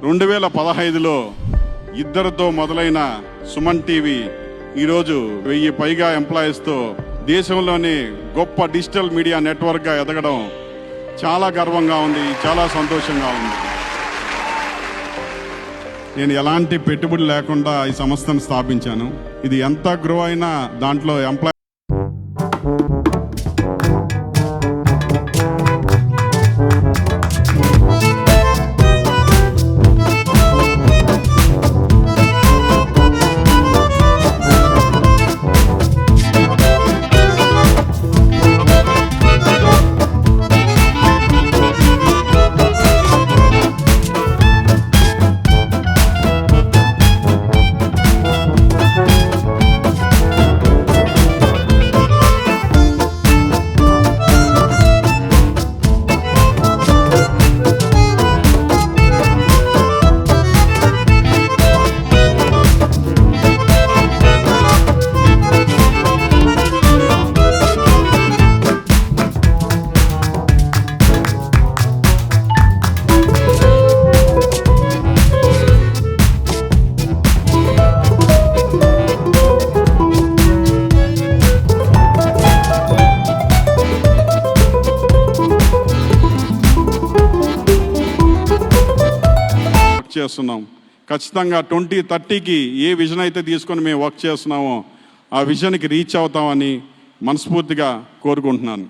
2015లో ఇద్దరితో మొదలైన సుమన్ టీవీ ఈరోజు 1000 పైగా ఎంప్లాయీస్తో దేశంలోనే గొప్ప డిజిటల్ మీడియా నెట్వర్క్గా ఎదగడం చాలా గర్వంగా ఉంది, చాలా సంతోషంగా ఉంది. నేను ఎలాంటి పెట్టుబడి లేకుండా ఈ సంస్థను స్థాపించాను. ఇది ఎంత గ్రో అయినా దాంట్లో ఎంప్లాయీ చేస్తున్నాం. ఖచ్చితంగా 2030కి ఏ విజన్ అయితే తీసుకొని మేము వర్క్ చేస్తున్నామో ఆ విజన్కి రీచ్ అవుతామని మనస్ఫూర్తిగా కోరుకుంటున్నాను.